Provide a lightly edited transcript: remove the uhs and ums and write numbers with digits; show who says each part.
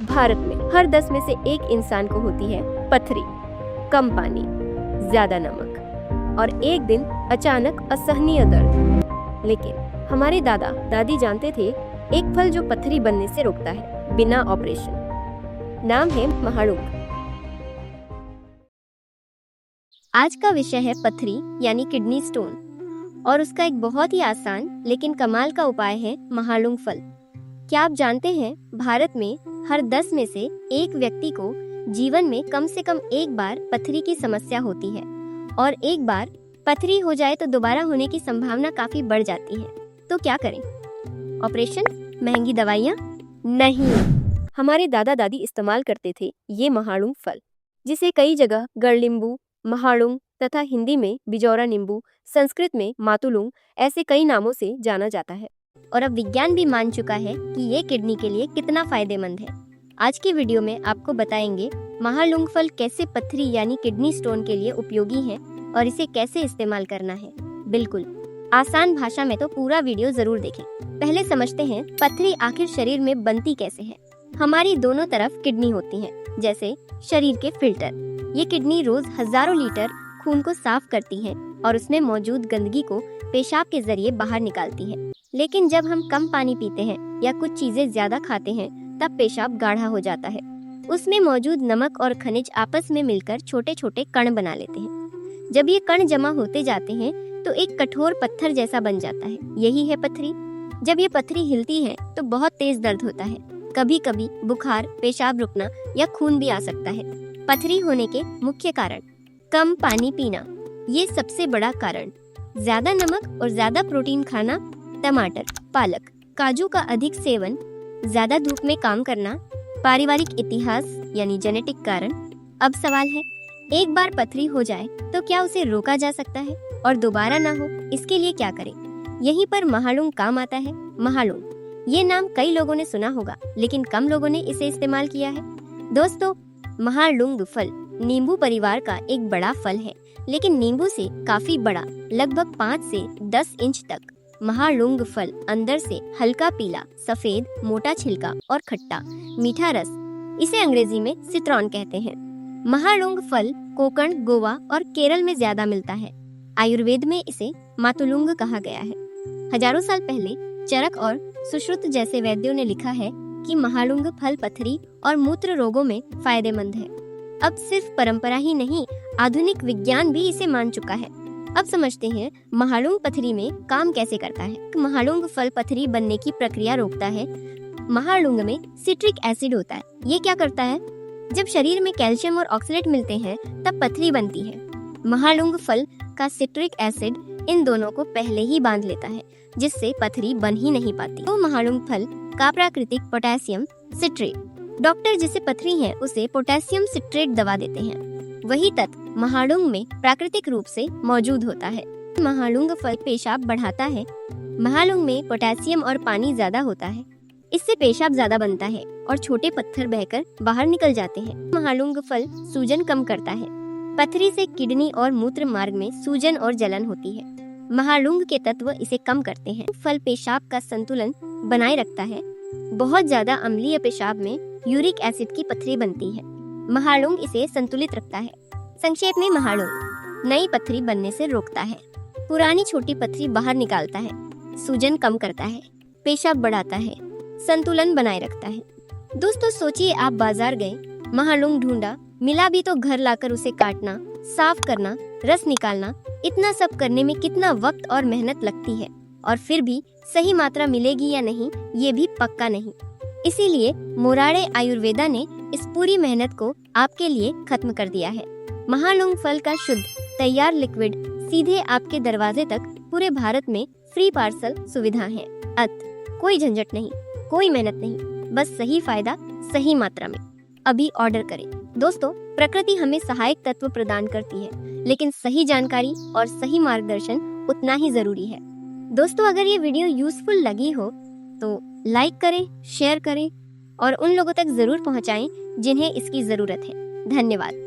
Speaker 1: भारत में हर 10 में से एक इंसान को होती है पथरी, कम पानी, ज्यादा नमक और एक दिन अचानक असहनीय दर्द। लेकिन हमारे दादा दादी जानते थे एक फल जो पथरी बनने से रोकता है बिना ऑपरेशन। नाम है महालुंग। आज का विषय है पथरी यानी किडनी स्टोन और उसका एक बहुत ही आसान लेकिन कमाल का उपाय है महालुंग फल। क्या आप जानते हैं भारत में हर 10 में से एक व्यक्ति को जीवन में कम से कम एक बार पथरी की समस्या होती है और एक बार पथरी हो जाए तो दोबारा होने की संभावना काफी बढ़ जाती है। तो क्या करें? ऑपरेशन? महंगी दवाइयाँ? नहीं। हमारे दादा दादी इस्तेमाल करते थे ये महालुंग फल, जिसे कई जगह गड़लिंबू, महालुंग तथा हिंदी में बिजौरा नींबू, संस्कृत में मातुलुंग ऐसे कई नामों से जाना जाता है। और अब विज्ञान भी मान चुका है कि ये किडनी के लिए कितना फायदेमंद है। आज की वीडियो में आपको बताएंगे महालुंग फल कैसे पथरी यानी किडनी स्टोन के लिए उपयोगी है और इसे कैसे इस्तेमाल करना है। बिल्कुल आसान भाषा में, तो पूरा वीडियो जरूर देखें। पहले समझते हैं पथरी आखिर शरीर में बनती कैसे है। हमारी दोनों तरफ किडनी होती है, जैसे शरीर के फिल्टर। ये किडनी रोज हजारों लीटर खून को साफ करती है और उसमें मौजूद गंदगी को पेशाब के जरिए बाहर निकालती है। लेकिन जब हम कम पानी पीते हैं या कुछ चीजें ज्यादा खाते हैं तब पेशाब गाढ़ा हो जाता है। उसमें मौजूद नमक और खनिज आपस में मिलकर छोटे छोटे कण बना लेते हैं। जब ये कण जमा होते जाते हैं तो एक कठोर पत्थर जैसा बन जाता है, यही है पथरी। जब ये पथरी हिलती है तो बहुत तेज दर्द होता है, कभी कभी बुखार, पेशाब रुकना या खून भी आ सकता है। पथरी होने के मुख्य कारण: कम पानी पीना, ये सबसे बड़ा कारण। ज्यादा नमक और ज्यादा प्रोटीन खाना, टमाटर, पालक, काजू का अधिक सेवन, ज्यादा धूप में काम करना, पारिवारिक इतिहास यानी जेनेटिक कारण। अब सवाल है, एक बार पथरी हो जाए तो क्या उसे रोका जा सकता है और दोबारा ना हो? इसके लिए क्या करें? यहीं पर महालुंग काम आता है। महालुंग, ये नाम कई लोगों ने सुना होगा लेकिन कम लोगों ने इसे इस्तेमाल किया है। दोस्तों, महालुंग फल नींबू परिवार का एक बड़ा फल है, लेकिन नींबू से काफी बड़ा, लगभग 5 से 10 इंच तक। महालुंग फल अंदर से हल्का पीला, सफेद, मोटा छिलका और खट्टा मीठा रस, इसे अंग्रेजी में सिट्रॉन कहते हैं। महालुंग फल कोंकण, गोवा और केरल में ज्यादा मिलता है। आयुर्वेद में इसे मातुलुंग कहा गया है। हजारों साल पहले चरक और सुश्रुत जैसे वैद्यों ने लिखा है कि महालुंग फल पथरी और मूत्र रोगों में फायदेमंद है। अब सिर्फ परंपरा ही नहीं, आधुनिक विज्ञान भी इसे मान चुका है। अब समझते हैं महालुंग पथरी में काम कैसे करता है। महालुंग फल पथरी बनने की प्रक्रिया रोकता है। महालुंग में सिट्रिक एसिड होता है। ये क्या करता है? जब शरीर में कैल्शियम और ऑक्सलेट मिलते हैं तब पथरी बनती है। महालुंग फल का सिट्रिक एसिड इन दोनों को पहले ही बांध लेता है, जिससे पथरी बन ही नहीं पाती। तो महालुंग फल का प्राकृतिक पोटेशियम सिट्रेट, डॉक्टर जिसे पथरी है उसे पोटेशियम सिट्रेट दवा देते हैं। वही तत्व महालुंग में प्राकृतिक रूप से मौजूद होता है। महालुंग फल पेशाब बढ़ाता है। महालुंग में पोटेशियम और पानी ज्यादा होता है, इससे पेशाब ज्यादा बनता है और छोटे पत्थर बहकर बाहर निकल जाते हैं। महालुंग फल सूजन कम करता है। पथरी से किडनी और मूत्र मार्ग में सूजन और जलन होती है। महालुंग के तत्व इसे कम करते हैं। फल पेशाब का संतुलन बनाए रखता है। बहुत ज्यादा अम्लीय पेशाब में यूरिक एसिड की पथरी बनती है। महालुंग इसे संतुलित रखता है। संक्षेप में, महालुंग नई पथरी बनने से रोकता है, पुरानी छोटी पथरी बाहर निकालता है, सूजन कम करता है, पेशाब बढ़ाता है, संतुलन बनाए रखता है। दोस्तों सोचिए, आप बाजार गए, महालुंग ढूंढा, मिला भी तो घर लाकर उसे काटना, साफ करना, रस निकालना, इतना सब करने में कितना वक्त और मेहनत लगती है। और फिर भी सही मात्रा मिलेगी या नहीं ये भी पक्का नहीं। इसीलिए मोराड़े आयुर्वेदा ने इस पूरी मेहनत को आपके लिए खत्म कर दिया है। महालुंग फल का शुद्ध तैयार लिक्विड सीधे आपके दरवाजे तक पूरे भारत में फ्री पार्सल सुविधा है। कोई झंझट नहीं, कोई मेहनत नहीं, बस सही फायदा सही मात्रा में। अभी ऑर्डर करें। दोस्तों, प्रकृति हमें सहायक तत्व प्रदान करती है, लेकिन सही जानकारी और सही मार्गदर्शन उतना ही जरूरी है। दोस्तों, अगर ये वीडियो यूजफुल लगी हो तो लाइक करें, शेयर करें और उन लोगों तक जरूर पहुंचाएं जिन्हें इसकी जरूरत है। धन्यवाद।